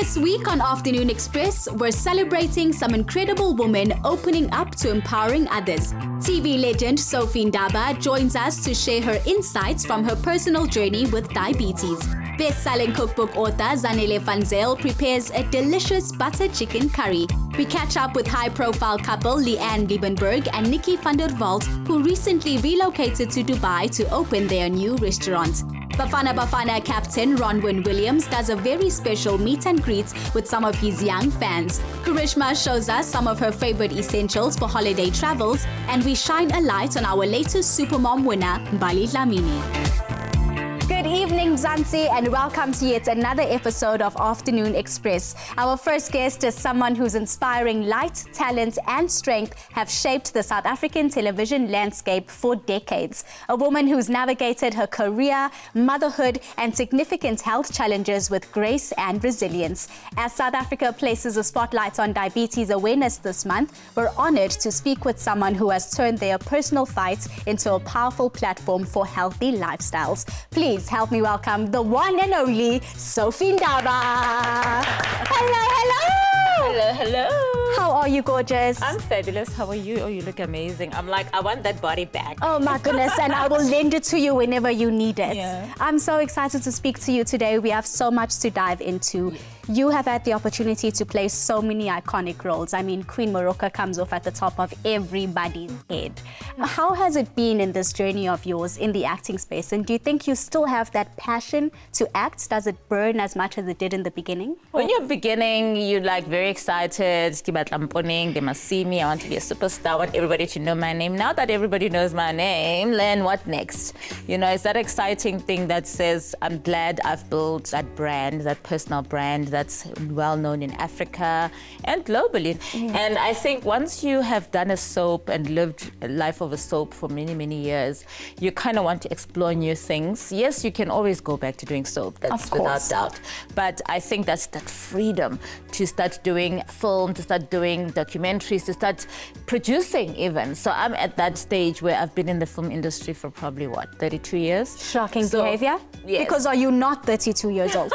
This week on Afternoon Express, we're celebrating some incredible women opening up to empowering others. TV legend Sophie Ndaba joins us to share her insights from her personal journey with diabetes. Best-selling cookbook author Zanele van Zyl prepares a delicious butter chicken curry. We catch up with high-profile couple Leanne Liebenberg and Nikki van der Walt, who recently relocated to Dubai to open their new restaurant. Bafana Bafana captain Ronwen Williams does a very special meet and greet with some of his young fans. Karishma shows us some of her favorite essentials for holiday travels, and we shine a light on our latest Supermom winner, Mbali Dlamini. Good evening, Mzansi, and welcome to yet another episode of Afternoon Express. Our first guest is someone whose inspiring light, talent, and strength have shaped the South African television landscape for decades. A woman who's navigated her career, motherhood, and significant health challenges with grace and resilience. As South Africa places a spotlight on diabetes awareness this month, we're honored to speak with someone who has turned their personal fight into a powerful platform for healthy lifestyles. Please help me welcome the one and only Sophie Ndaba. Hello. How are you, gorgeous? I'm fabulous. How are you? Oh, you look amazing. I'm like, I want that body back. Oh my goodness, and I will lend it to you whenever you need it. Yeah. I'm so excited to speak to you today. We have so much to dive into. Yeah. You have had the opportunity to play so many iconic roles. I mean, Queen Moroka comes off at the top of everybody's head. How has it been in this journey of yours in the acting space? And do you think you still have that passion to act? Does it burn as much as it did in the beginning? When you're beginning, you're like very excited. They must see me. I want to be a superstar. I want everybody to know my name. Now that everybody knows my name, then what next? You know, it's that exciting thing that says, I'm glad I've built that brand, that personal brand that's well known in Africa and globally. And I think once you have done a soap and lived a life of a soap for many, many years, you kind of want to explore new things. Yes, you can always go back to doing soap, that's without doubt. But I think that's that freedom to start doing film, to start doing documentaries, to start producing even. So I'm at that stage where I've been in the film industry for probably, 32 years? Shocking behavior? Yes. Because are you not 32 years old?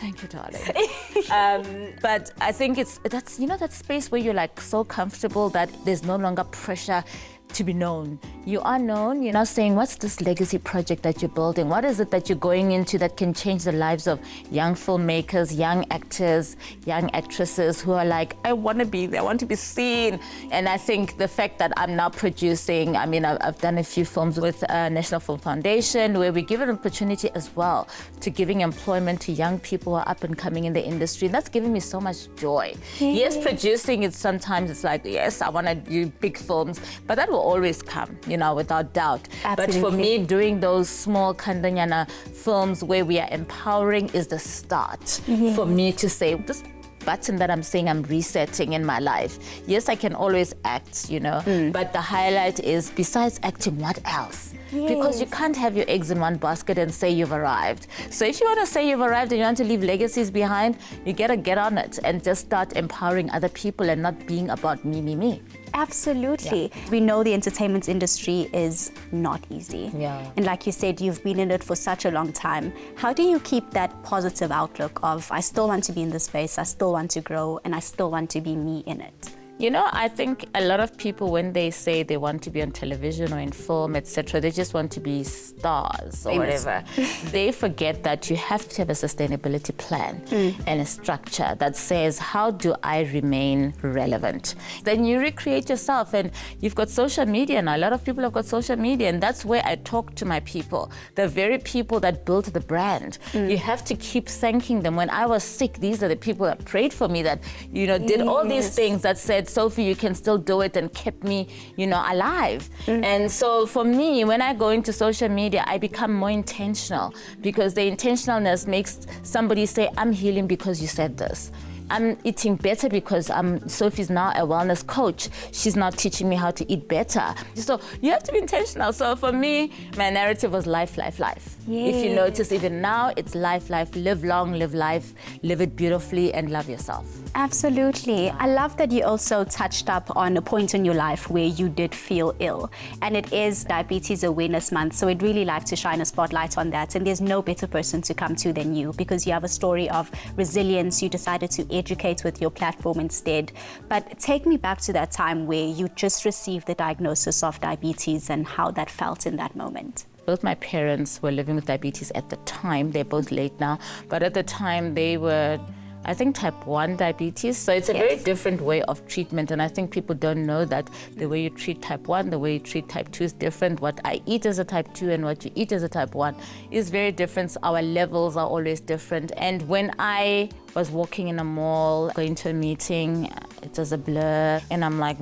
Thank you, darling. But I think that's that space where you're like so comfortable that there's no longer pressure to be known. You are known. You're now saying, what's this legacy project that you're building? What is it that you're going into that can change the lives of young filmmakers, young actors, young actresses who are like, I want to be there, I want to be seen. And I think the fact that I'm now producing, I mean, I've done a few films with National Film Foundation where we give an opportunity as well to giving employment to young people who are up and coming in the industry. And that's giving me so much joy. Yes, producing it sometimes it's like, yes, I want to do big films, but that will always come, without doubt. Absolutely. But for me, doing those small Kandanyana films where we are empowering is the start for me to say, this button that I'm saying I'm resetting in my life. Yes, I can always act, but the highlight is, besides acting, what else? Yes. Because you can't have your eggs in one basket and say you've arrived. So if you want to say you've arrived and you want to leave legacies behind, you got to get on it and just start empowering other people and not being about me. Absolutely. Yeah. We know the entertainment industry is not easy. Yeah. And like you said, you've been in it for such a long time. How do you keep that positive outlook of, I still want to be in this space, I still want to grow, and I still want to be me in it? I think a lot of people, when they say they want to be on television or in film, etc., they just want to be stars or whatever. They forget that you have to have a sustainability plan and a structure that says, how do I remain relevant? Then you recreate yourself, and you've got social media now. A lot of people have got social media, and that's where I talk to my people, the very people that built the brand. You have to keep thanking them. When I was sick, these are the people that prayed for me, that, did all these things, that said, Sophie, you can still do it, and kept me, alive. And so for me, when I go into social media, I become more intentional, because the intentionalness makes somebody say, I'm healing because you said this. I'm eating better because Sophie's now a wellness coach. She's now teaching me how to eat better. So you have to be intentional. So for me, my narrative was life, life, life. Yes. If you notice, even now, it's life, life, live long, live life, live it beautifully, and love yourself. Absolutely. I love that you also touched up on a point in your life where you did feel ill. And it is Diabetes Awareness Month, so I'd really like to shine a spotlight on that. And there's no better person to come to than you, because you have a story of resilience. You decided to educate with your platform instead. But take me back to that time where you just received the diagnosis of diabetes and how that felt in that moment. Both my parents were living with diabetes at the time. They're both late now. But at the time, they were, I think, type 1 diabetes. So it's a very different way of treatment. And I think people don't know that the way you treat type 1, the way you treat type 2 is different. What I eat as a type 2 and what you eat as a type 1 is very different. Our levels are always different. And when I was walking in a mall, going to a meeting, it was a blur. And I'm like,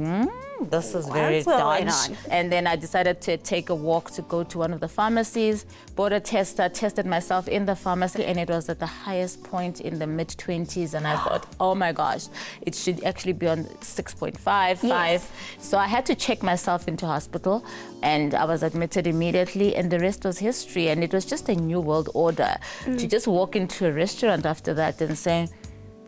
this is very dodgy. And then I decided to take a walk to go to one of the pharmacies, bought a tester, tested myself in the pharmacy, and it was at the highest point in the mid-20s. And I thought, oh my gosh, it should actually be on 6.5, 5. So I had to check myself into hospital, and I was admitted immediately, and the rest was history. And it was just a new world order to just walk into a restaurant after that and say,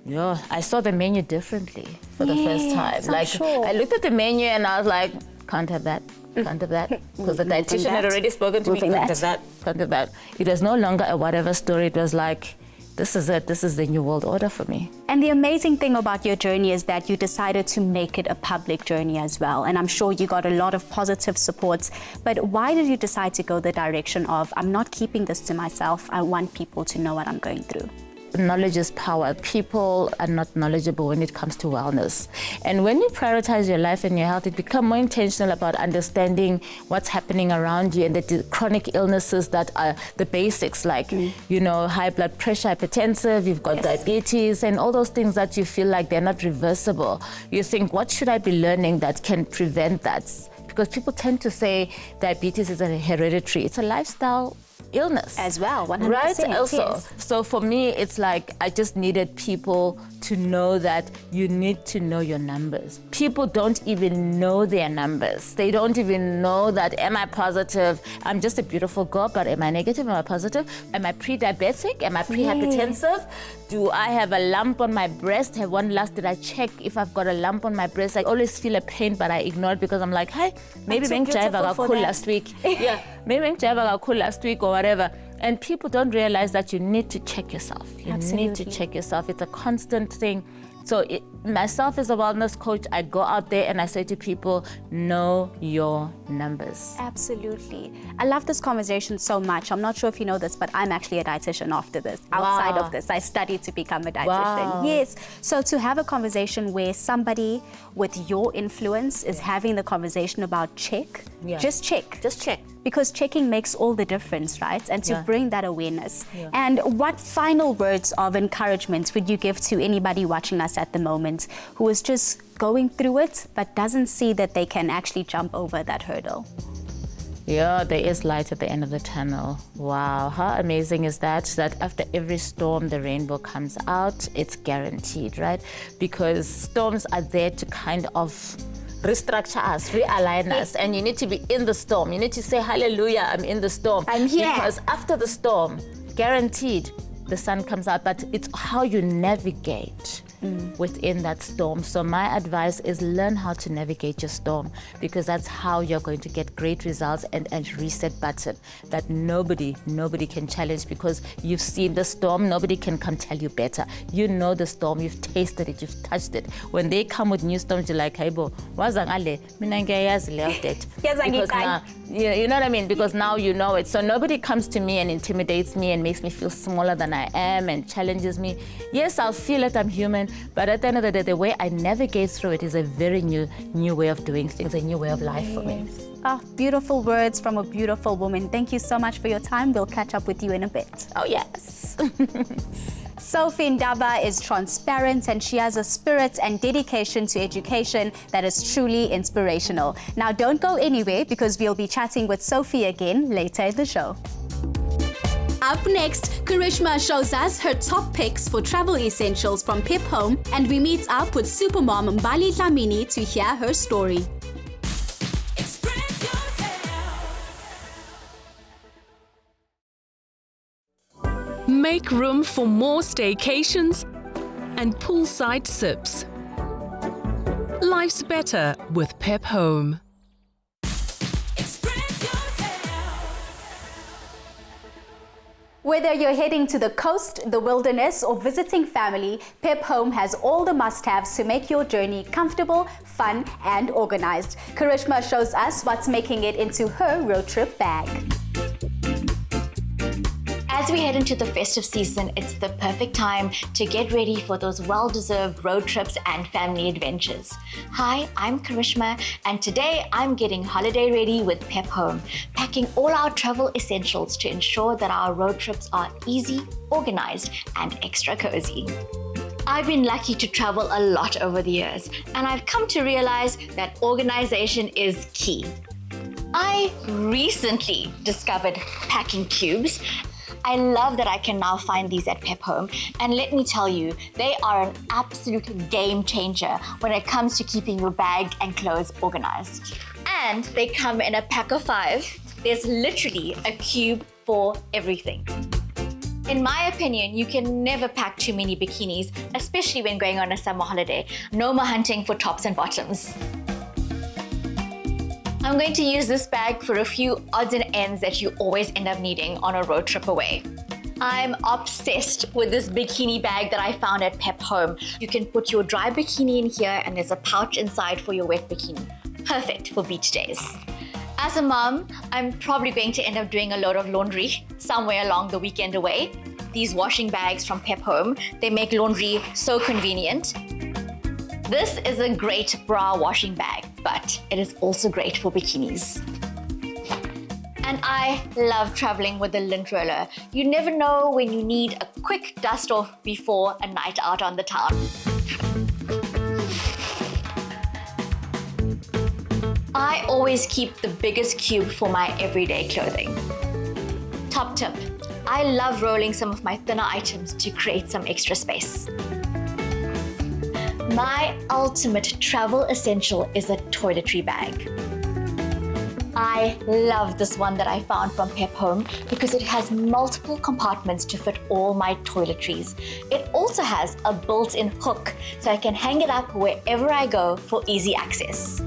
yeah, I saw the menu differently for the first time. Like, I looked at the menu and I was like, can't have that, can't have that. Because the dietitian had already spoken to me, can't have that, can't have that. It was no longer a whatever story. It was like, this is it. This is the new world order for me. And the amazing thing about your journey is that you decided to make it a public journey as well. And I'm sure you got a lot of positive support. But why did you decide to go the direction of, I'm not keeping this to myself, I want people to know what I'm going through? Knowledge is power. People are not knowledgeable when it comes to wellness. And when you prioritize your life and your health, you become more intentional about understanding what's happening around you and the chronic illnesses that are the basics, like, you know, high blood pressure, hypertensive, you've got diabetes, and all those things that you feel like they're not reversible. You think, what should I be learning that can prevent that? Because people tend to say diabetes is a hereditary. It's a lifestyle illness as well, 100%. Right? Also, so for me, it's like I just needed people to know that you need to know your numbers. People don't even know their numbers. They don't even know that, am I positive? I'm just a beautiful girl, but am I negative? Am I positive? Am I pre-diabetic? Am I pre-hypertensive? Do I have a lump on my breast? Did I check if I've got a lump on my breast? I always feel a pain, but I ignore it because I'm like, hey, maybe being got cool last week. Yeah, maybe being got cool last week or whatever. And people don't realize that you need to check yourself. You need to check yourself. It's a constant thing. So myself as a wellness coach, I go out there and I say to people, know your numbers. Absolutely. I love this conversation so much. I'm not sure if you know this, but I'm actually a dietitian after this. Outside of this, I studied to become a dietitian. Yes. So to have a conversation where somebody with your influence is having the conversation about check, just check. Just check. Because checking makes all the difference, right? And to bring that awareness. And what final words of encouragement would you give to anybody watching us at the moment who is just going through it but doesn't see that they can actually jump over that hurdle? Yeah, there is light at the end of the tunnel. Wow, how amazing is that? That after every storm, the rainbow comes out. It's guaranteed, right? Because storms are there to kind of restructure us, realign us, and you need to be in the storm. You need to say, hallelujah, I'm in the storm. I'm here. Because after the storm, guaranteed, the sun comes out, but it's how you navigate within that storm. So my advice is learn how to navigate your storm, because that's how you're going to get great results and a reset button that nobody can challenge, because you've seen the storm. Nobody can come tell you better. You know the storm, you've tasted it, you've touched it. When they come with new storms, you're like, hey bo, you know what I mean? Because now you know it. So nobody comes to me and intimidates me and makes me feel smaller than I am and challenges me. Yes, I'll feel it, I'm human, but at the end of the day, the way I navigate through it is a very new way of doing things, a new way of life for me. Oh, beautiful words from a beautiful woman. Thank you so much for your time. We'll catch up with you in a bit. Oh, yes. Sophie Ndaba is transparent and she has a spirit and dedication to education that is truly inspirational. Now, don't go anywhere because we'll be chatting with Sophie again later in the show. Up next, Karishma shows us her top picks for travel essentials from Pep Home, and we meet up with supermom Mbali Dlamini to hear her story. Make room for more staycations and poolside sips. Life's better with Pep Home. Whether you're heading to the coast, the wilderness, or visiting family, Pep Home has all the must-haves to make your journey comfortable, fun, and organized. Karishma shows us what's making it into her road trip bag. As we head into the festive season, it's the perfect time to get ready for those well-deserved road trips and family adventures. Hi, I'm Karishma, and today I'm getting holiday ready with Pep Home, packing all our travel essentials to ensure that our road trips are easy, organized, and extra cozy. I've been lucky to travel a lot over the years, and I've come to realize that organization is key. I recently discovered packing cubes. I love that I can now find these at Pep Home, and let me tell you, they are an absolute game changer when it comes to keeping your bag and clothes organized. And they come in a pack of 5. There's literally a cube for everything. In my opinion, you can never pack too many bikinis, especially when going on a summer holiday. No more hunting for tops and bottoms. I'm going to use this bag for a few odds and ends that you always end up needing on a road trip away. I'm obsessed with this bikini bag that I found at Pep Home. You can put your dry bikini in here, and there's a pouch inside for your wet bikini. Perfect for beach days. As a mom, I'm probably going to end up doing a load of laundry somewhere along the weekend away. These washing bags from Pep Home, they make laundry so convenient. This is a great bra washing bag, but it is also great for bikinis. And I love traveling with the lint roller. You never know when you need a quick dust off before a night out on the town. I always keep the biggest cube for my everyday clothing. Top tip, I love rolling some of my thinner items to create some extra space. My ultimate travel essential is a toiletry bag. I love this one that I found from Pep Home because it has multiple compartments to fit all my toiletries. It also has a built-in hook, so I can hang it up wherever I go for easy access.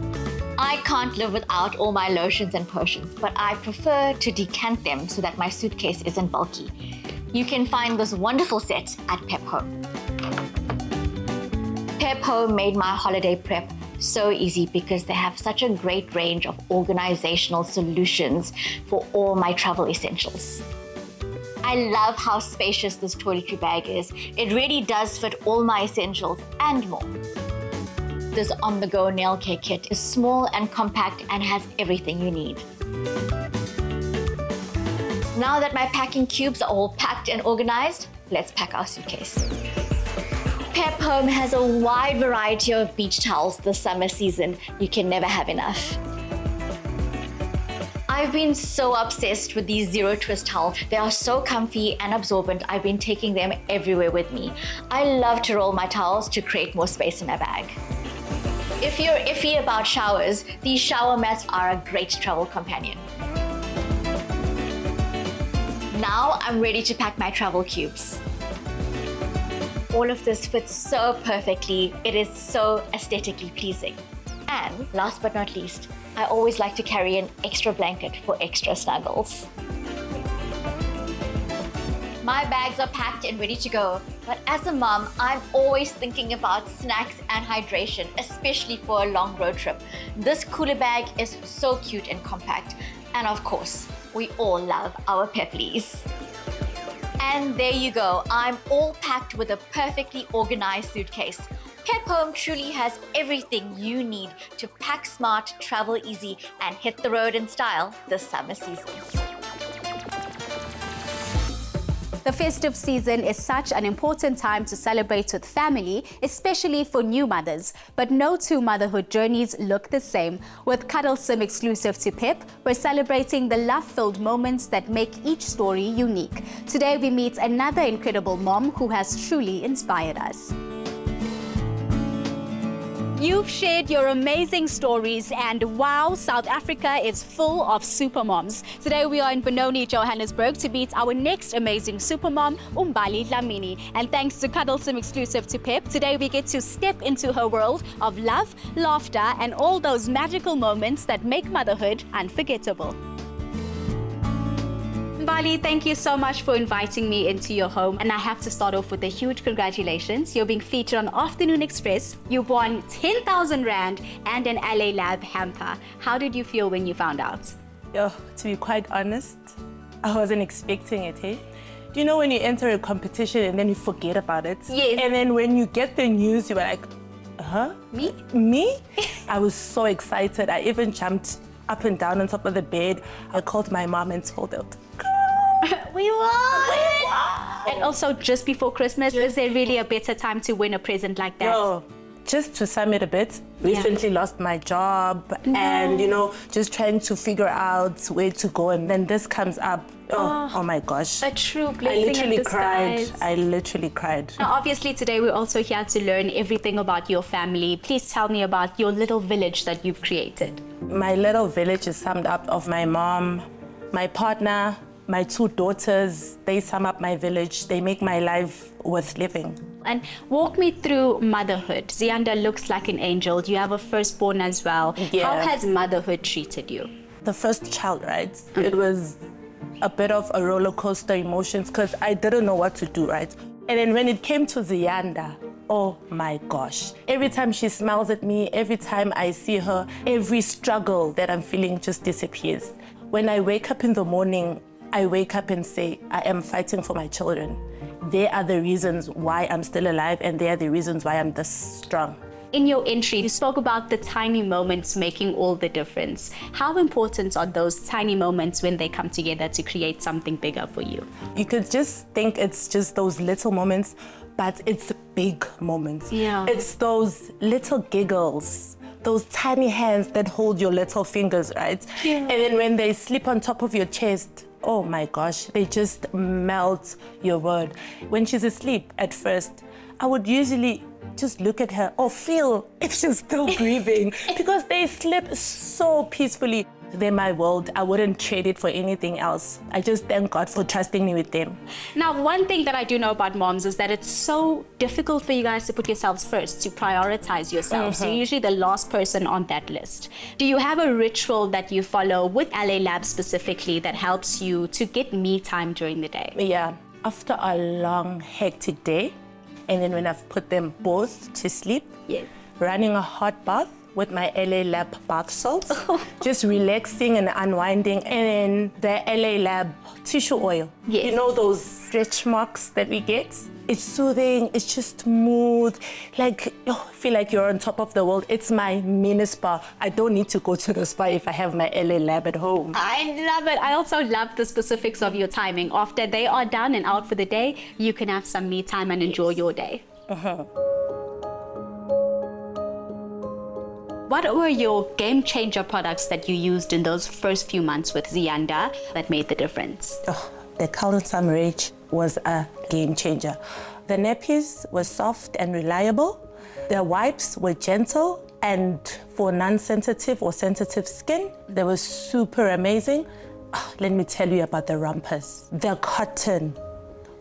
I can't live without all my lotions and potions, but I prefer to decant them so that my suitcase isn't bulky. You can find this wonderful set at Pep Home. Pep Home made my holiday prep so easy because they have such a great range of organizational solutions for all my travel essentials. I love how spacious this toiletry bag is. It really does fit all my essentials and more. This on-the-go nail care kit is small and compact and has everything you need. Now that my packing cubes are all packed and organized, let's pack our suitcase. Pep Home has a wide variety of beach towels this summer season. You can never have enough. I've been so obsessed with these zero twist towels. They are so comfy and absorbent. I've been taking them everywhere with me. I love to roll my towels to create more space in my bag. If you're iffy about showers, these shower mats are a great travel companion. Now I'm ready to pack my travel cubes. All of this fits so perfectly. It is so aesthetically pleasing. And last but not least, I always like to carry an extra blanket for extra snuggles. My bags are packed and ready to go, but as a mom, I'm always thinking about snacks and hydration, especially for a long road trip. This cooler bag is so cute and compact. And of course, we all love our Pepleys. And there you go, I'm all packed with a perfectly organized suitcase. Pep Home truly has everything you need to pack smart, travel easy, and hit the road in style this summer season. The festive season is such an important time to celebrate with family, especially for new mothers. But no two motherhood journeys look the same. With Cuddle Sim exclusive to Pep, we're celebrating the love-filled moments that make each story unique. Today we meet another incredible mom who has truly inspired us. You've shared your amazing stories, and wow, South Africa is full of supermoms. Today we are in Benoni, Johannesburg to meet our next amazing supermom, Umbali Dlamini. And thanks to Cuddle Sim exclusive to Pep, today we get to step into her world of love, laughter, and all those magical moments that make motherhood unforgettable. Umbali, thank you so much for inviting me into your home. And I have to start off with a huge congratulations. You're being featured on Afternoon Express. You won 10,000 Rand and an LA Lab hamper. How did you feel when you found out? Yo, to be quite honest, I wasn't expecting it, hey? Do you know when you enter a competition and then you forget about it? Yes. And then when you get the news, you were like, huh? Me? I was so excited. I even jumped up and down on top of the bed. I called my mom and told her, We won! And also, just before Christmas, is there really a better time to win a present like that? Yo, just to sum it a bit, recently lost my job and, just trying to figure out where to go. And then this comes up. Oh my gosh. A true blessing in disguise. I literally cried. Now, obviously, today we're also here to learn everything about your family. Please tell me about your little village that you've created. My little village is summed up of my mom, my partner, my two daughters. They sum up my village. They make my life worth living. And walk me through motherhood. Zianda looks like an angel. You have a firstborn as well. Yeah. How has motherhood treated you? The first child, right? It was a bit of a roller coaster emotions because I didn't know what to do, right? And then when it came to Zianda, oh my gosh. Every time she smiles at me, every time I see her, every struggle that I'm feeling just disappears. When I wake up in the morning, I wake up and say, I am fighting for my children. They are the reasons why I'm still alive, and they are the reasons why I'm this strong. In your entry, you spoke about the tiny moments making all the difference. How important are those tiny moments when they come together to create something bigger for you? You could just think it's just those little moments, but it's big moments. Yeah. It's those little giggles, those tiny hands that hold your little fingers, right? Yeah. And then when they slip on top of your chest, oh my gosh, they just melt your world. When she's asleep at first, I would usually just look at her or feel if she's still breathing because they sleep so peacefully. They're my world. I wouldn't trade it for anything else. I just thank God for trusting me with them. Now, one thing that I do know about moms is that it's so difficult for you guys to put yourselves first, to prioritize yourselves. You're usually the last person on that list. Do you have a ritual that you follow with LA Lab specifically that helps you to get me time during the day? Yeah, after a long, hectic day, and then when I've put them both to sleep, Yes. running a hot bath with my LA Lab bath salts, just relaxing and unwinding, and then the LA Lab tissue oil. Yes. You know those stretch marks that we get? It's soothing, it's just smooth, like, I feel like you're on top of the world. It's my mini spa. I don't need to go to the spa if I have my LA Lab at home. I love it. I also love the specifics of your timing. After they are done and out for the day, you can have some me time and enjoy your day. What were your game changer products that you used in those first few months with Zianda that made the difference? The Cuddle Sim Rage was a game changer. The nappies were soft and reliable. The wipes were gentle, and for non-sensitive or sensitive skin, they were super amazing. Let me tell you about the rompers. The cotton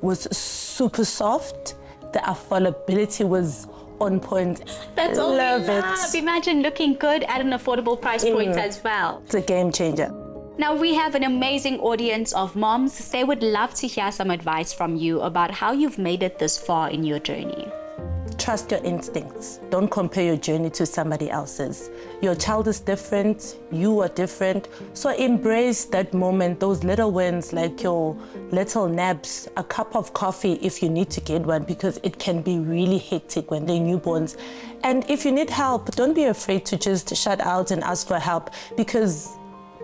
was super soft. The affordability was on point. That's all Love we love. it. Imagine looking good at an affordable price point as well. It's a game changer. Now, we have an amazing audience of moms. They would love to hear some advice from you about how you've made it this far in your journey. Trust your instincts. Don't compare your journey to somebody else's. Your child is different, you are different. So embrace that moment, those little wins like your little naps, a cup of coffee if you need to get one, because it can be really hectic when they're newborns. And if you need help, don't be afraid to just shout out and ask for help, because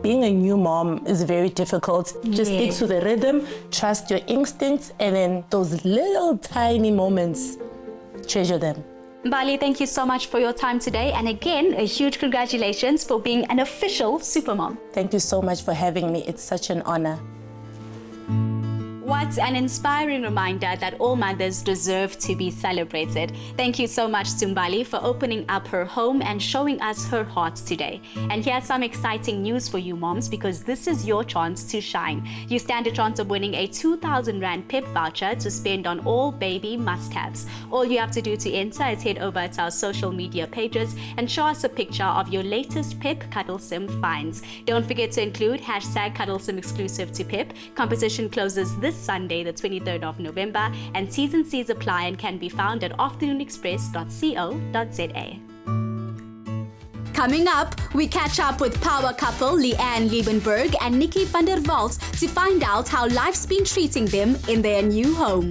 being a new mom is very difficult. Just stick to the rhythm, trust your instincts, and then those little tiny moments, treasure them. Mbali, thank you so much for your time today. And again, a huge congratulations for being an official supermom. Thank you so much for having me. It's such an honor. What an inspiring reminder that all mothers deserve to be celebrated. Thank you so much to Mbali for opening up her home and showing us her heart today. And here's some exciting news for you moms, because this is your chance to shine. You stand a chance of winning a 2,000 Rand PEP voucher to spend on all baby must-haves. All you have to do to enter is head over to our social media pages and show us a picture of your latest PEP Cuddle Sim finds. Don't forget to include hashtag Cuddle Sim exclusive to PEP. Competition closes this Sunday, the 23rd of November, and T's and C's apply and can be found at afternoonexpress.co.za. Coming up, we catch up with power couple Leanne Liebenberg and Nikki van der Walt to find out how life's been treating them in their new home.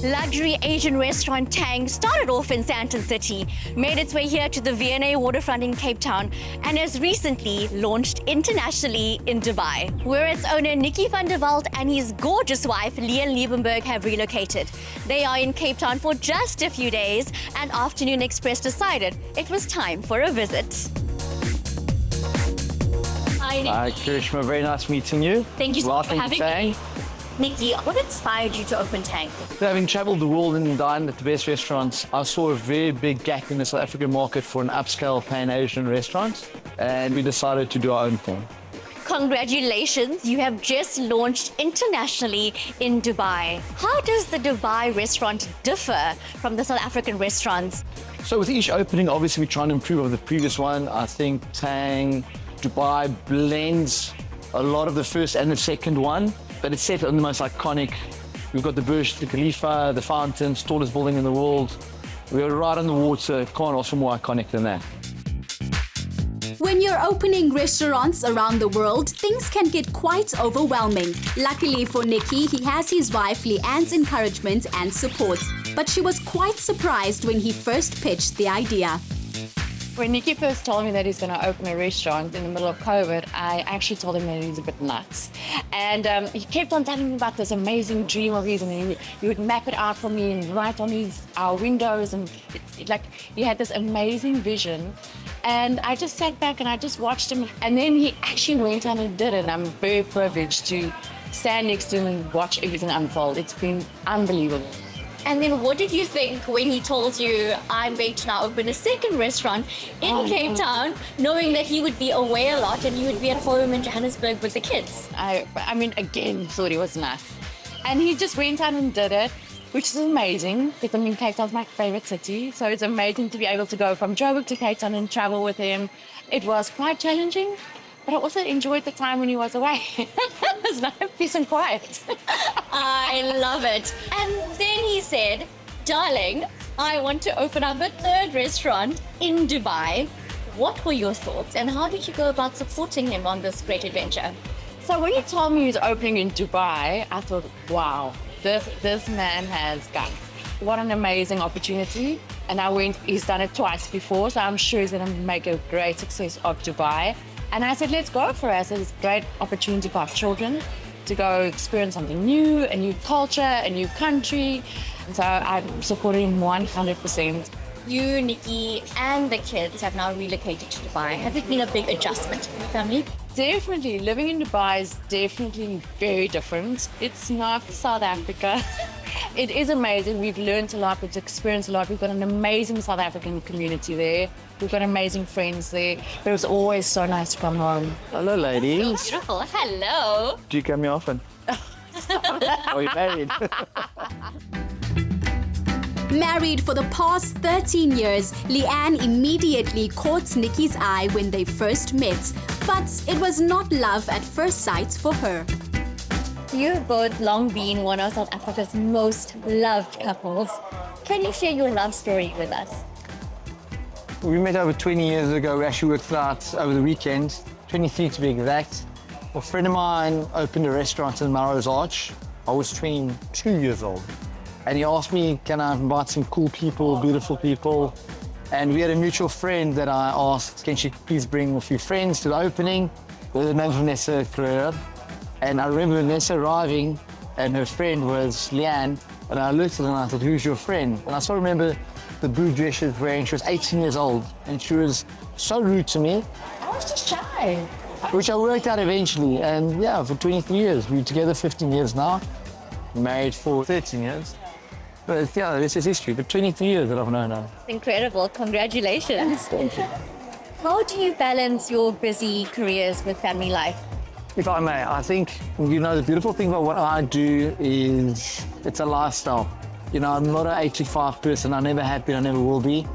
Luxury Asian restaurant Tang started off in Sandton City, made its way here to the V&A waterfront in Cape Town, and has recently launched internationally in Dubai, where its owner Nikki van der Walt and his gorgeous wife Leanne Liebenberg have relocated. They are in Cape Town for just a few days, and Afternoon Express decided it was time for a visit. Hi, Karishma. Very nice meeting you. Thank you so much for Welcome to having me. Tang. Nikki, what inspired you to open Tang? Having travelled the world and dined at the best restaurants, I saw a very big gap in the South African market for an upscale Pan-Asian restaurant, and we decided to do our own thing. Congratulations, you have just launched internationally in Dubai. How does the Dubai restaurant differ from the South African restaurants? So with each opening, obviously we're trying to improve over the previous one. I think Tang Dubai blends a lot of the first and the second one, but it's set on the most iconic. We've got the Burj Khalifa, the fountains, tallest building in the world. We're right on the water. Can't ask for more iconic than that. When you're opening restaurants around the world, things can get quite overwhelming. Luckily for Nikki, he has his wife Leanne's encouragement and support. But she was quite surprised when he first pitched the idea. When Nikki first told me that he's going to open a restaurant in the middle of COVID, I actually told him that he's a bit nuts. And he kept on telling me about this amazing dream of his, and he would map it out for me and write on our windows, and like he had this amazing vision. And I just sat back and I just watched him, and then he actually went on and did it. I'm very privileged to stand next to him and watch everything unfold. It's been unbelievable. And then what did you think when he told you, I'm going to now open a second restaurant in Cape Town, knowing that he would be away a lot and you would be at home in Johannesburg with the kids? I mean, again, thought he was nuts. And he just went on and did it, which is amazing, because I mean, Cape Town's my favorite city. So it's amazing to be able to go from Joburg to Cape Town and travel with him. It was quite challenging, but I also enjoyed the time when he was away. It was nice, peace and quiet. I love it. And then he said, darling, I want to open up a third restaurant in Dubai. What were your thoughts and how did you go about supporting him on this great adventure? So when he told me he was opening in Dubai, I thought, wow, this man has guts. What an amazing opportunity. And he's done it twice before, so I'm sure he's going to make a great success of Dubai. And I said, let's go for it. I said, it's a great opportunity for our children to go experience something new, a new culture, a new country. And so I'm supporting him 100%. You, Nikki, and the kids have now relocated to Dubai. Has it been a big adjustment for your family? Definitely. Living in Dubai is definitely very different. It's not South Africa. It is amazing. We've learned a lot. We've experienced a lot. We've got an amazing South African community there. We've got amazing friends there. But it was always so nice to come home. Hello, ladies. Beautiful. Hello. Do you come here often? Are you married? Married for the past 13 years, Leanne immediately caught Nikki's eye when they first met. But it was not love at first sight for her. You've both long been one of South Africa's most loved couples. Can you share your love story with us? We met over 20 years ago. We actually worked out over the weekend, 23 to be exact. A friend of mine opened a restaurant in Melrose Arch. I was 22 years old. And he asked me, can I invite some cool people, beautiful people? And we had a mutual friend that I asked, can she please bring a few friends to the opening? Her name was Vanessa Carrera. And I remember Vanessa arriving, and her friend was Leanne. And I looked at her and I thought, who's your friend? And I still remember the blue dress she was wearing. She was 18 years old, and she was so rude to me. I was just shy. Which I worked out eventually, and yeah, for 23 years. We're together 15 years now, married for 13 years. But yeah, this is history, but 23 years that I've known her. Incredible. Congratulations. How do you balance your busy careers with family life? If I may, I think, you know, the beautiful thing about what I do is it's a lifestyle. You know, I'm not an 8 to 5 person. I never have been, I never will be.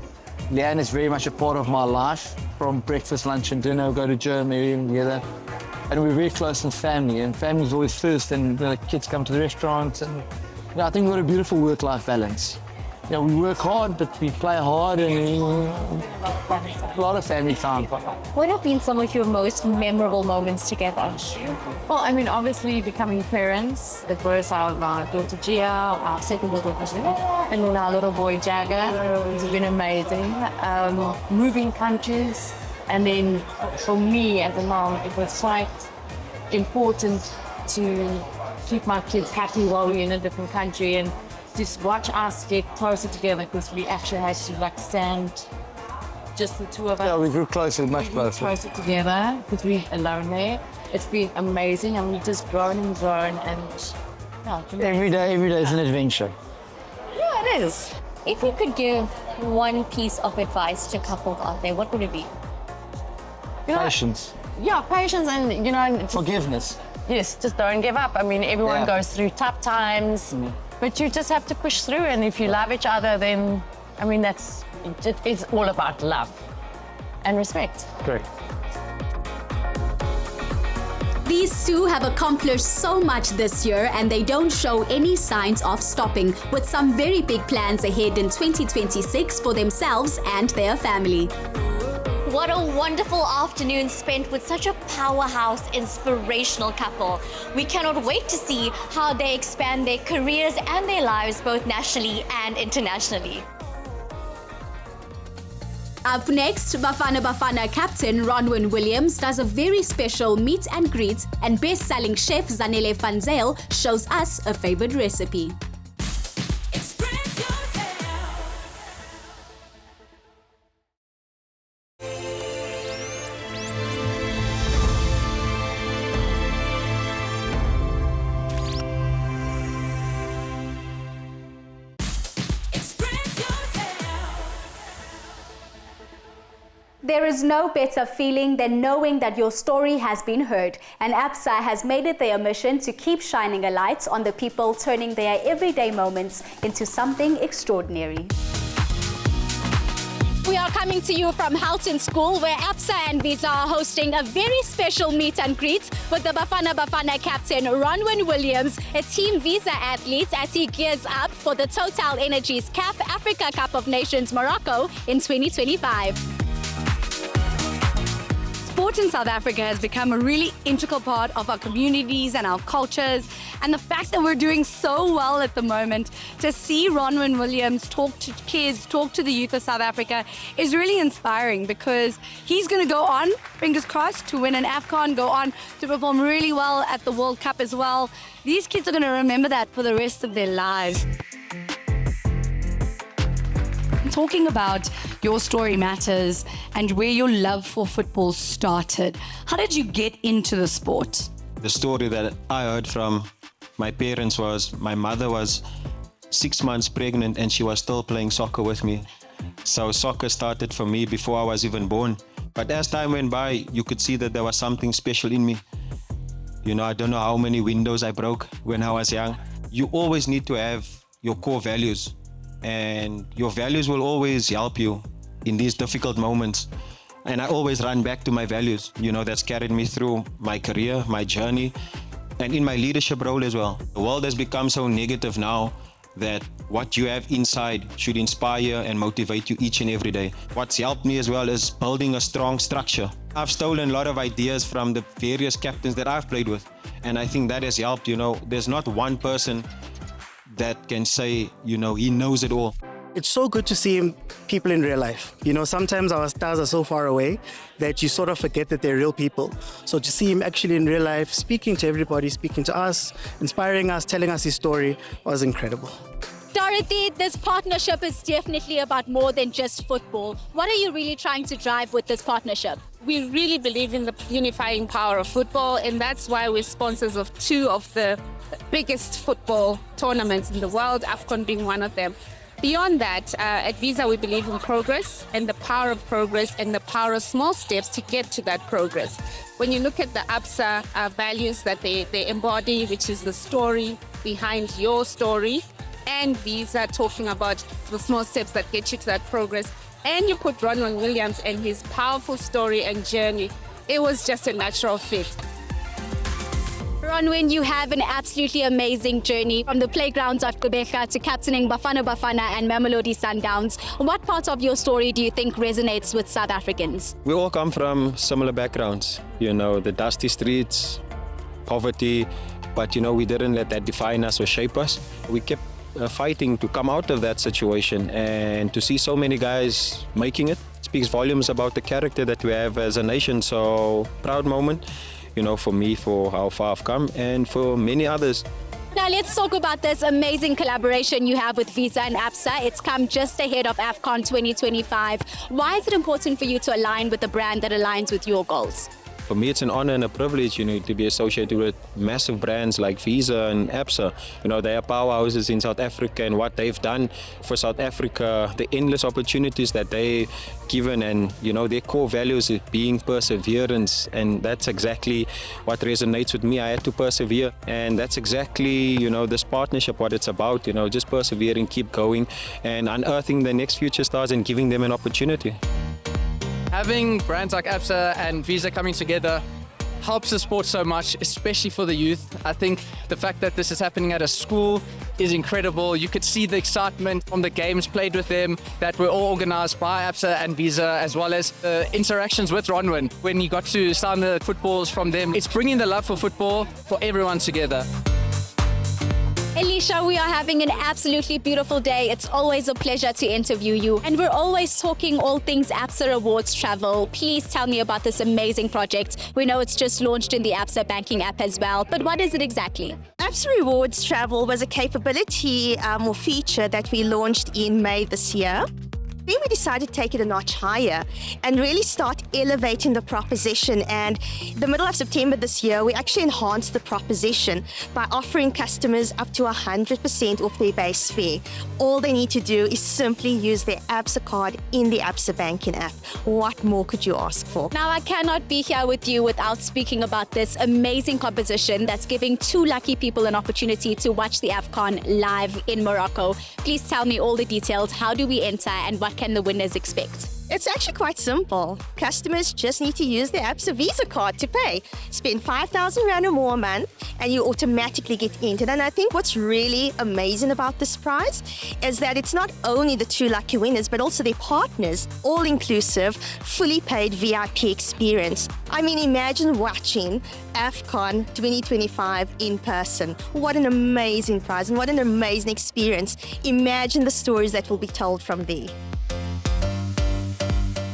Leanne is very much a part of my life. From breakfast, lunch and dinner, go to gym, everything together. And we're very close in family, and family's always first, and the kids come to the restaurant. And you know, I think we've got a beautiful work-life balance. You know, we work hard, but we play hard, and a lot of family time. What have been some of your most memorable moments together? Well, I mean, obviously becoming parents. The birth of our daughter Gia, our second little cousin, and then our little boy Jagger. It's been amazing. Moving countries, and then for me as a mom, it was quite important to keep my kids happy while we're in a different country and just watch us get closer together, because we actually had to like stand just the two of us. Yeah, we grew closer, much closer. Closer together, because we're alone there. It's been amazing, and we've just grown and grown, and yeah, Every day is an adventure. yeah, it is. If you could give one piece of advice to couples out there, what would it be? You know, Patience, yeah, patience, and you know, forgiveness. yes, just don't give up. I mean, everyone Yeah. goes through tough times, but you just have to push through. And if you love each other, then I mean, it's all about love and respect. Correct. These two have accomplished so much this year, and they don't show any signs of stopping, with some very big plans ahead in 2026 for themselves and their family. What a wonderful afternoon spent with such a powerhouse, inspirational couple. We cannot wait to see how they expand their careers and their lives both nationally and internationally. Up next, Bafana Bafana captain Ronwen Williams does a very special meet and greet, and best-selling chef Zanele van Zyl shows us a favorite recipe. There is no better feeling than knowing that your story has been heard, and ABSA has made it their mission to keep shining a light on the people turning their everyday moments into something extraordinary. We are coming to you from Halton School, where ABSA and Visa are hosting a very special meet and greet with the Bafana Bafana captain Ronwen Williams, a Team Visa athlete, as he gears up for the Total Energies CAF Africa Cup of Nations Morocco in 2025. Sport in South Africa has become a really integral part of our communities and our cultures, and the fact that we're doing so well at the moment, to see Ronwen Williams talk to kids, talk to the youth of South Africa, is really inspiring, because he's going to go on, fingers crossed, to win an AFCON, go on to perform really well at the World Cup as well. These kids are going to remember that for the rest of their lives. Talking about Your Story Matters and where your love for football started, how did you get into the sport? The story that I heard from my parents was my mother was 6 months pregnant and she was still playing soccer with me. So soccer started for me before I was even born. But as time went by, you could see that there was something special in me. You know, I don't know how many windows I broke when I was young. You always need to have your core values. And your values will always help you in these difficult moments. And I always run back to my values. You know, that's carried me through my career, my journey, and in my leadership role as well. The world has become so negative now that what you have inside should inspire and motivate you each and every day. What's helped me as well is building a strong structure. I've stolen a lot of ideas from the various captains that I've played with. And I think that has helped, There's not one person that can say, he knows it all. It's so good to see people in real life. Sometimes our stars are so far away that you sort of forget that they're real people. So to see him actually in real life, speaking to everybody, speaking to us, inspiring us, telling us his story was incredible. Dorothy, this partnership is definitely about more than just football. What are you really trying to drive with this partnership? We really believe in the unifying power of football, and that's why we're sponsors of two of the biggest football tournaments in the world, AFCON being one of them. Beyond that, at Visa, we believe in progress and the power of progress and the power of small steps to get to that progress. When you look at the ABSA values that they embody, which is the story behind your story, and Visa talking about the small steps that get you to that progress, and you put Ronwen Williams and his powerful story and journey, it was just a natural fit. Ronwen, you have an absolutely amazing journey from the playgrounds of Gqeberha to captaining Bafana Bafana and Mamelodi Sundowns. What part of your story do you think resonates with South Africans? We all come from similar backgrounds, the dusty streets, poverty, but we didn't let that define us or shape us. We kept fighting to come out of that situation, and to see so many guys making it speaks volumes about the character that we have as a nation. So proud moment, for me, for how far I've come, and for many others. Now let's talk about this amazing collaboration you have with Visa and ABSA. It's come just ahead of AFCON 2025. Why is it important for you to align with a brand that aligns with your goals? For me, it's an honor and a privilege, to be associated with massive brands like Visa and ABSA. They are powerhouses in South Africa, and what they've done for South Africa, the endless opportunities that they've given, and, their core values is being perseverance. And that's exactly what resonates with me. I had to persevere, and that's exactly, this partnership, what it's about, just persevering, keep going, and unearthing the next future stars and giving them an opportunity. Having brands like ABSA and Visa coming together helps the sport so much, especially for the youth. I think the fact that this is happening at a school is incredible. You could see the excitement from the games played with them that were all organized by ABSA and Visa, as well as the interactions with Ronwen. When you got to sound the footballs from them, it's bringing the love for football for everyone together. Elisha, we are having an absolutely beautiful day. It's always a pleasure to interview you. And we're always talking all things ABSA Rewards Travel. Please tell me about this amazing project. We know it's just launched in the ABSA banking app as well. But what is it exactly? ABSA Rewards Travel was a capability or feature that we launched in May this year. Then we decided to take it a notch higher and really start elevating the proposition. And the middle of September this year, we actually enhanced the proposition by offering customers up to 100% off their base fare. All they need to do is simply use their ABSA card in the ABSA banking app. What more could you ask for? Now, I cannot be here with you without speaking about this amazing proposition that's giving two lucky people an opportunity to watch the AFCON live in Morocco. Please tell me all the details. How do we enter and what can the winners expect? It's actually quite simple. Customers just need to use their ABSA Visa card to pay. Spend 5,000 Rand or more a month and you automatically get entered. And I think what's really amazing about this prize is that it's not only the two lucky winners, but also their partners, all-inclusive, fully paid VIP experience. I mean, imagine watching AFCON 2025 in person. What an amazing prize and what an amazing experience. Imagine the stories that will be told from there.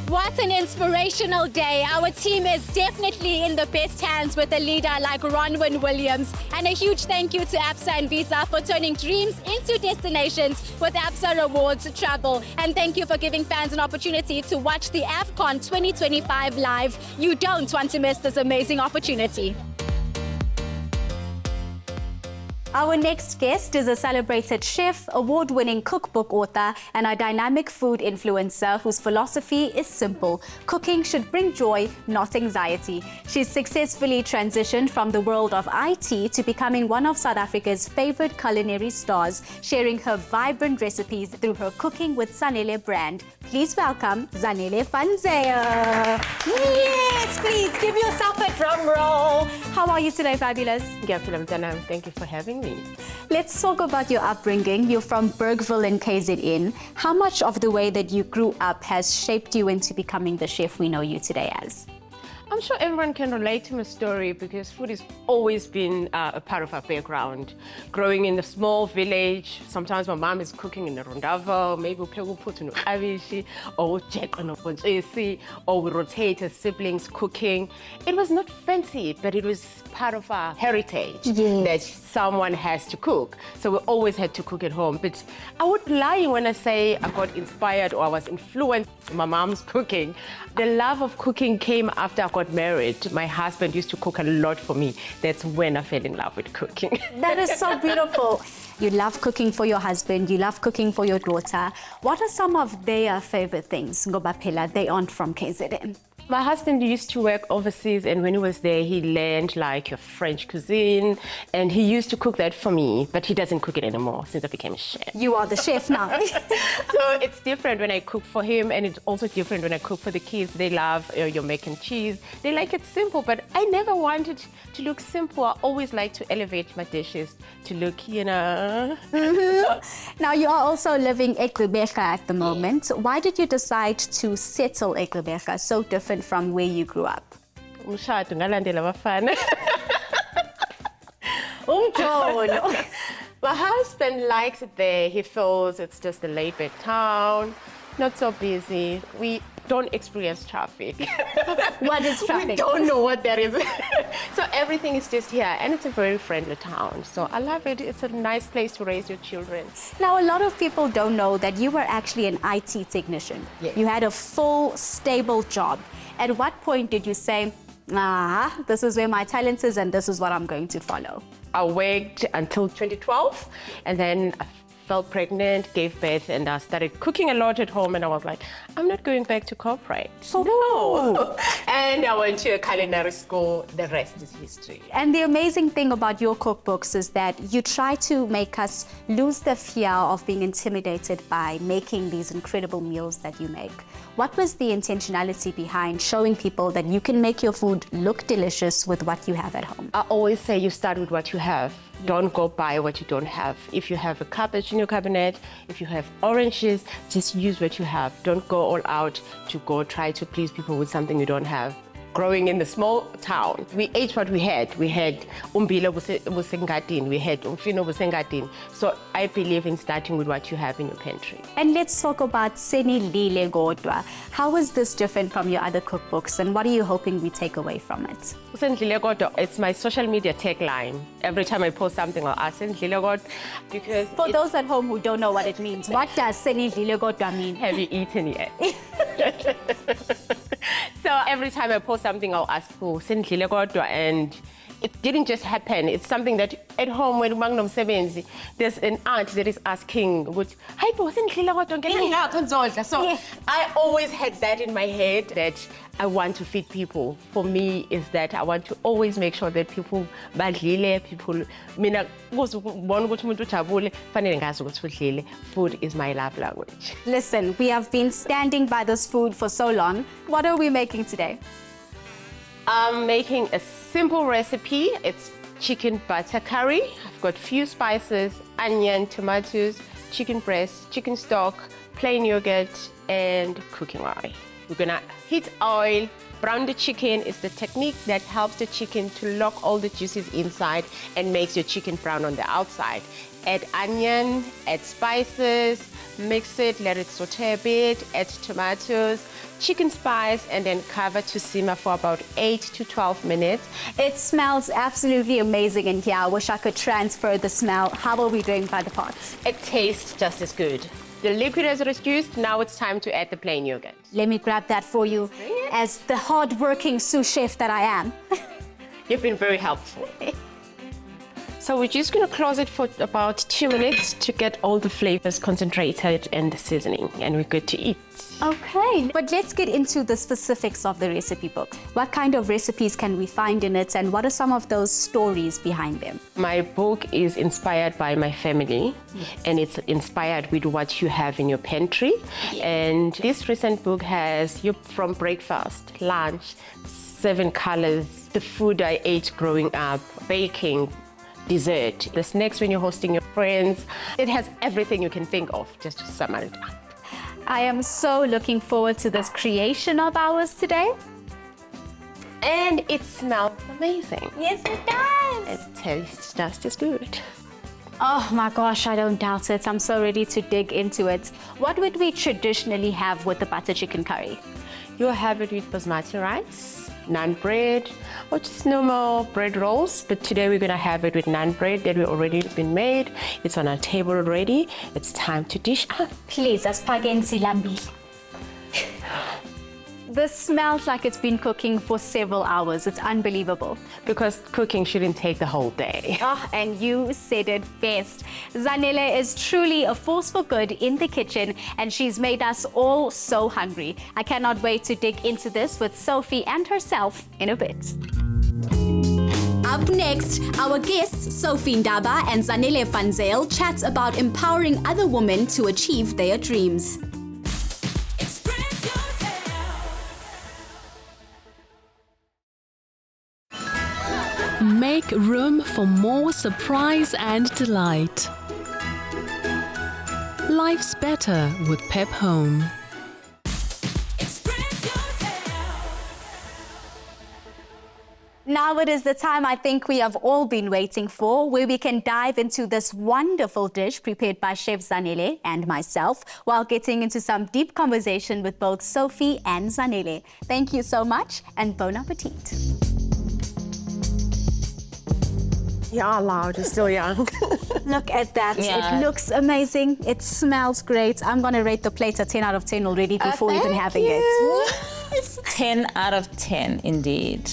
What an inspirational day. Our team is definitely in the best hands with a leader like Ronwen Williams. And a huge thank you to ABSA and Visa for turning dreams into destinations with ABSA Rewards Travel. And thank you for giving fans an opportunity to watch the AFCON 2025 live. You don't want to miss this amazing opportunity. Our next guest is a celebrated chef, award-winning cookbook author, and a dynamic food influencer whose philosophy is simple. Cooking should bring joy, not anxiety. She's successfully transitioned from the world of IT to becoming one of South Africa's favorite culinary stars, sharing her vibrant recipes through her Cooking with Zanele brand. Please welcome Zanele van Zyl. Yes, please give yourself a drum roll. How are you today, Fabulous? Thank you for having me. Let's talk about your upbringing. You're from Bergville in KZN. How much of the way that you grew up has shaped you into becoming the chef we know you today as? I'm sure everyone can relate to my story because food has always been a part of our background. Growing in a small village, sometimes my mom is cooking in a rondava, maybe we'll put in avishi, or or we rotate as siblings cooking. It was not fancy, but it was part of our heritage that someone has to cook. So we always had to cook at home. But I would lie when I say I got inspired or I was influenced by my mom's cooking. The love of cooking came after I got married. My husband used to cook a lot for me. That's when I fell in love with cooking. That is so beautiful. You love cooking for your husband, you love cooking for your daughter. What are some of their favorite things? Ngoba phela they aren't from KZN. My husband used to work overseas, and when he was there, he learned like your French cuisine, and he used to cook that for me, but he doesn't cook it anymore since I became a chef. You are the chef now. So it's different when I cook for him, and it's also different when I cook for the kids. They love your mac and cheese. They like it simple, but I never wanted to look simple. I always like to elevate my dishes to look, you know. Now you are also living eGqeberha at the moment. Why did you decide to settle eGqeberha, so different from where you grew up? Umshado ngalandela abafana. My husband likes it there. He feels it's just a laid-back town, not so busy. We don't experience traffic. What is traffic? We don't know what that is. So everything is just here, and it's a very friendly town. So I love it. It's a nice place to raise your children. Now, a lot of people don't know that you were actually an IT technician. Yes. You had a full, stable job. At what point did you say, this is where my talent is and this is what I'm going to follow? I worked until 2012, and then I fell pregnant, gave birth, and I started cooking a lot at home, and I was like, I'm not going back to corporate. No. And I went to a culinary school. The rest is history. And the amazing thing about your cookbooks is that you try to make us lose the fear of being intimidated by making these incredible meals that you make. What was the intentionality behind showing people that you can make your food look delicious with what you have at home? I always say you start with what you have. Don't go buy what you don't have. If you have a cabbage in your cabinet, if you have oranges, just use what you have. Don't go all out to go try to please people with something you don't have. Growing in the small town, we ate what we had. We had umbila busengadini, we had umfino busengadini. So I believe in starting with what you have in your pantry. And let's talk about Senidlile Kodwa. How is this different from your other cookbooks, and what are you hoping we take away from it? Senidlile Kodwa, it's my social media tagline. Every time I post something, I'll ask Senidlile Kodwa, because for those at home who don't know what it means, what does Senidlile Kodwa mean? Have you eaten yet? So every time I post something, I'll ask for Senidlile Kodwa, and it didn't just happen. It's something that at home when Magnum Sevenzi, there's an aunt that is asking, so I always had that in my head that I want to feed people. For me, is that I want to always make sure that people badlile, people food is my love language. Listen, we have been standing by this food for so long. What are we making today? I'm making a simple recipe. It's chicken butter curry. I've got few spices, onion, tomatoes, chicken breast, chicken stock, plain yogurt, and cooking oil. We're gonna heat oil, brown the chicken. Is the technique that helps the chicken to lock all the juices inside and makes your chicken brown on the outside. Add onion, add spices, mix it, let it saute a bit, add tomatoes, chicken spice, and then cover to simmer for about 8 to 12 minutes. It smells absolutely amazing in here. I wish I could transfer the smell. How are we doing by the pots? It tastes just as good. The liquid has reduced, now it's time to add the plain yogurt. Let me grab that for you as the hard-working sous chef that I am. You've been very helpful. So we're just going to close it for about 2 minutes to get all the flavors concentrated and the seasoning, and we're good to eat. Okay, but let's get into the specifics of the recipe book. What kind of recipes can we find in it, and what are some of those stories behind them? My book is inspired by my family, and it's inspired with what you have in your pantry. And this recent book has you from breakfast, lunch, 7 colors, the food I ate growing up, baking, dessert, the snacks when you're hosting your friends. It has everything you can think of, just to sum it up. I am so looking forward to this creation of ours today. And it smells amazing. Yes, it does. It tastes just as good. Oh my gosh, I don't doubt it. I'm so ready to dig into it. What would we traditionally have with the butter chicken curry? You'll have it with basmati rice, naan bread, or just normal bread rolls. But today we're gonna have it with naan bread that we already been made. It's on our table already. It's time to dish up. Please, asipake silambi. This smells like it's been cooking for several hours. It's unbelievable. Because cooking shouldn't take the whole day. Oh, and you said it best. Zanele is truly a force for good in the kitchen, and she's made us all so hungry. I cannot wait to dig into this with Sophie and herself in a bit. Up next, our guests Sophie Ndaba and Zanele Fanzale chat about empowering other women to achieve their dreams. Make room for more surprise and delight. Life's better with Pep Home. Now it is the time I think we have all been waiting for, where we can dive into this wonderful dish prepared by Chef Zanele and myself, while getting into some deep conversation with both Sophie and Zanele. Thank you so much, and bon appetit. You're allowed, you're still young. Look at that. Yeah. It looks amazing. It smells great. I'm going to rate the plate a 10 out of 10 already before even having it. 10 out of 10, indeed.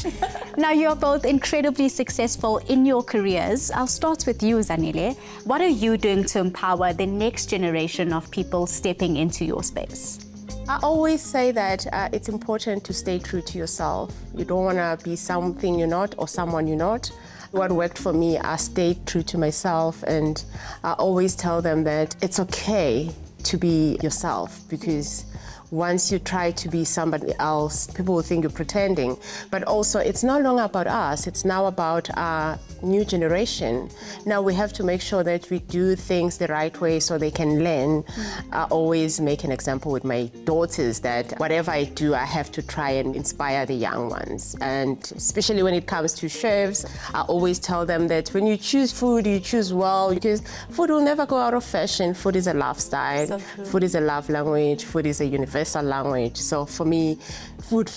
Now, you're both incredibly successful in your careers. I'll start with you, Zanele. What are you doing to empower the next generation of people stepping into your space? I always say that it's important to stay true to yourself. You don't want to be something you're not or someone you're not. What worked for me, I stayed true to myself, and I always tell them that it's okay to be yourself, because once you try to be somebody else, people will think you're pretending. But also, it's no longer about us, it's now about our new generation. Now we have to make sure that we do things the right way so they can learn. I always make an example with my daughters that whatever I do, I have to try and inspire the young ones. And especially when it comes to chefs, I always tell them that when you choose food, you choose well, because food will never go out of fashion. Food is a lifestyle, So food is a love language, food is a universal language. So for me, food.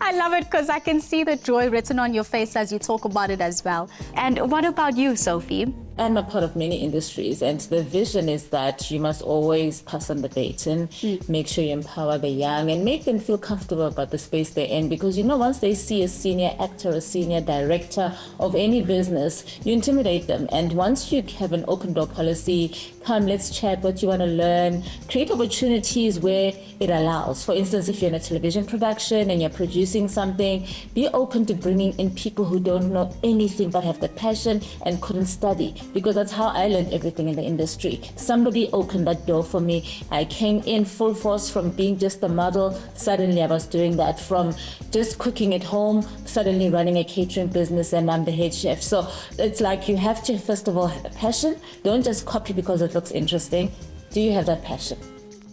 I love it because I can see the joy written on your face as you talk about it as well. And what about you, Sophie? I'm a part of many industries, and the vision is that you must always pass on the baton, make sure you empower the young and make them feel comfortable about the space they're in, because once they see a senior actor, a senior director of any business, you intimidate them. And once you have an open door policy, come, let's chat what you want to learn, create opportunities where it allows. For instance, if you're in a television production and you're producing something, be open to bringing in people who don't know anything but have the passion and couldn't study, because that's how I learned everything in the industry. Somebody opened that door for me. I came in full force from being just a model. Suddenly I was doing that, from just cooking at home, suddenly running a catering business, and I'm the head chef. So it's like you have to, first of all, have a passion. Don't just copy because it looks interesting. Do you have that passion?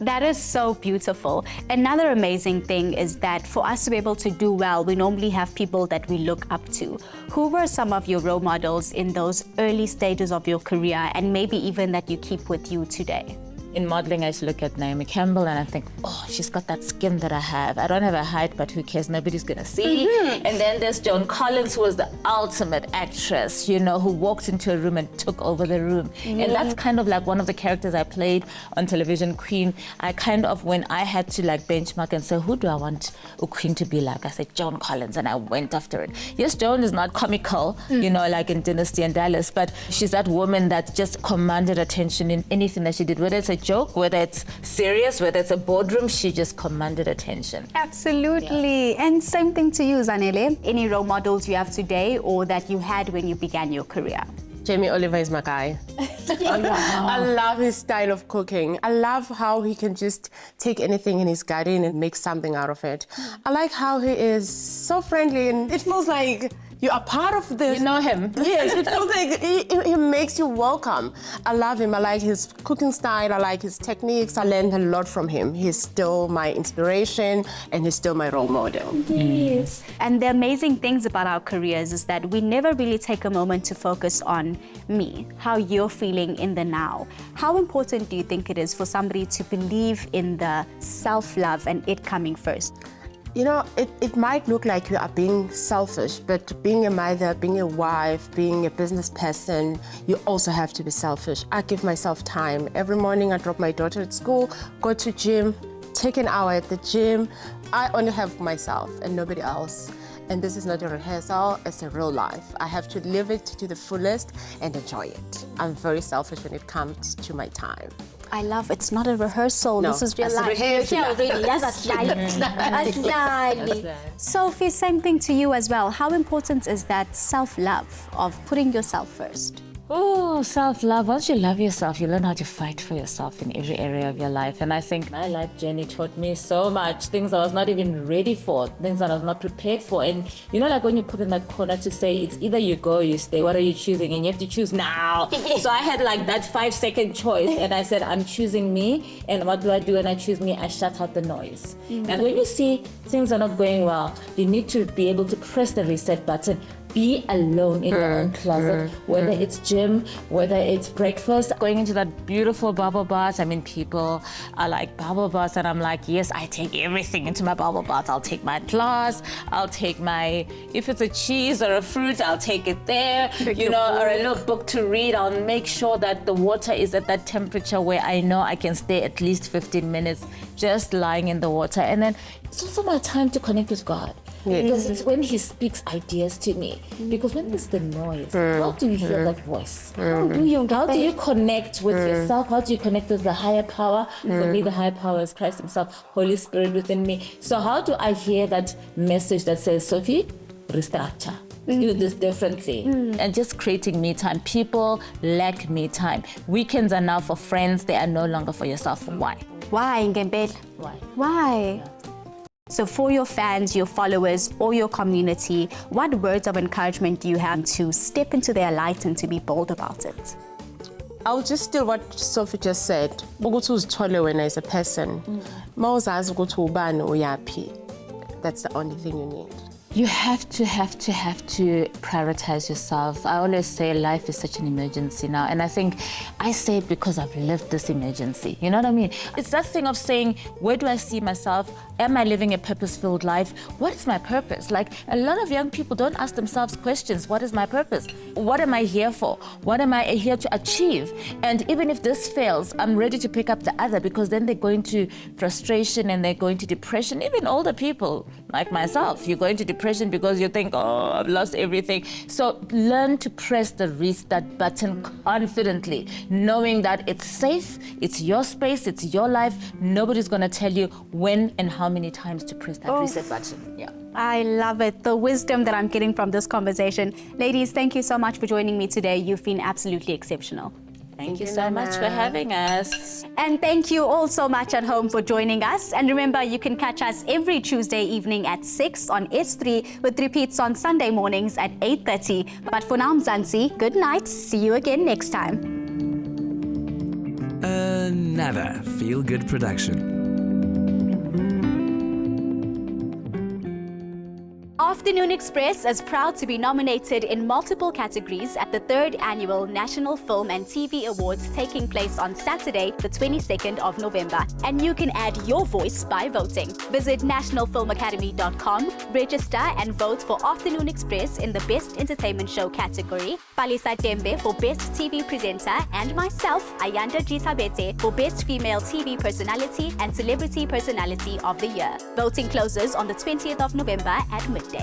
That is so beautiful. Another amazing thing is that for us to be able to do well, we normally have people that we look up to. Who were some of your role models in those early stages of your career, and maybe even that you keep with you today? In modeling, I used to look at Naomi Campbell and I think, oh, she's got that skin that I have. I don't have a height, but who cares? Nobody's gonna see. And then there's Joan Collins, who was the ultimate actress, who walked into a room and took over the room. And that's kind of like one of the characters I played on television, Queen. I kind of, when I had to benchmark and say, who do I want a queen to be like? I said, Joan Collins, and I went after it. Yes, Joan is not comical, like in Dynasty and Dallas, but she's that woman that just commanded attention in anything that she did, whether it's a joke, whether it's serious, whether it's a boardroom, she just commanded attention. Absolutely. Yeah. And same thing to you, Zanele. Any role models you have today or that you had when you began your career? Jamie Oliver is my guy. I love his style of cooking. I love how he can just take anything in his garden and make something out of it. I like how he is so friendly, and it feels like you are part of this. You know him. Yes, it feels like he makes you welcome. I love him. I like his cooking style. I like his techniques. I learned a lot from him. He's still my inspiration and he's still my role model. Yes. And the amazing things about our careers is that we never really take a moment to focus on me, how you're feeling in the now. How important do you think it is for somebody to believe in the self-love and it coming first? You know, it might look like you are being selfish, but being a mother, being a wife, being a business person, you also have to be selfish. I give myself time. Every morning I drop my daughter at school, go to gym, take an hour at the gym. I only have myself and nobody else. And this is not a rehearsal, it's a real life. I have to live it to the fullest and enjoy it. I'm very selfish when it comes to my time. I love it's not a rehearsal. No, this is real it's a life. rehearsal. Sophie, same thing to you as well. How important is that self-love of putting yourself first? Oh, self-love. Once you love yourself, you learn how to fight for yourself in every area of your life. And I think my life journey taught me so much, things I was not even ready for, things that I was not prepared for. And you know, like when you put in that corner to say, it's either you go or you stay, what are you choosing? And you have to choose now. So I had like that 5-second choice and I said, I'm choosing me. And what do I do when I choose me? I shut out the noise. And when you see things are not going well, you need to be able to press the reset button. Be alone in your own closet, whether it's gym, whether it's breakfast, going into that beautiful bubble bath. I mean, people are like bubble baths, and I'm like, yes, I take everything into my bubble bath. I'll take my glass, I'll take my, if it's a cheese or a fruit, I'll take it there, you know, or a little book to read. I'll make sure that the water is at that temperature where I know I can stay at least 15 minutes just lying in the water. And then it's also my time to connect with God. Yes. Because it's when he speaks ideas to me. Because when there's the noise, how do you hear that voice? How do you connect with yourself? How do you connect with the higher power? For me, the higher power is Christ himself, Holy Spirit within me. So how do I hear that message that says, Sophie, restructure? Do this differently. And just creating me time. People lack me time. Weekends are now for friends. They are no longer for yourself. Why? Why, Ngembele? Why? So for your fans, your followers, or your community, what words of encouragement do you have to step into their light and to be bold about it? I'll just steal what Sophie just said. Ukuthi uzithole wena as a person. Mawuzazi ukuthi ubani uyaphi. That's the only thing you need. You have to prioritize yourself. I always say life is such an emergency now. And I think I say it because I've lived this emergency. You know what I mean? It's that thing of saying, where do I see myself? Am I living a purpose-filled life? What is my purpose? Like, a lot of young people don't ask themselves questions. What is my purpose? What am I here for? What am I here to achieve? And even if this fails, I'm ready to pick up the other, because then they go into frustration and they go into depression. Even older people like myself, you go into depression because you think, oh, I've lost everything. So learn to press the restart button confidently, knowing that it's safe, it's your space, it's your life. Nobody's gonna tell you when and how many times to press that reset button. Yeah. I love it. The wisdom that I'm getting from this conversation. Ladies, thank you so much for joining me today. You've been absolutely exceptional. Thank you so much for having us. And thank you all so much at home for joining us. And remember, you can catch us every Tuesday evening at 6 on S3 with repeats on Sunday mornings at 8:30. But for now, Mzansi, good night. See you again next time. Another feel-good production. Afternoon Express is proud to be nominated in multiple categories at the 3rd Annual National Film and TV Awards taking place on Saturday, the 22nd of November. And you can add your voice by voting. Visit nationalfilmacademy.com, register and vote for Afternoon Express in the Best Entertainment Show category, Palisa Tembe for Best TV Presenter, and myself, Ayanda Jitabete, for Best Female TV Personality and Celebrity Personality of the Year. Voting closes on the 20th of November at midday.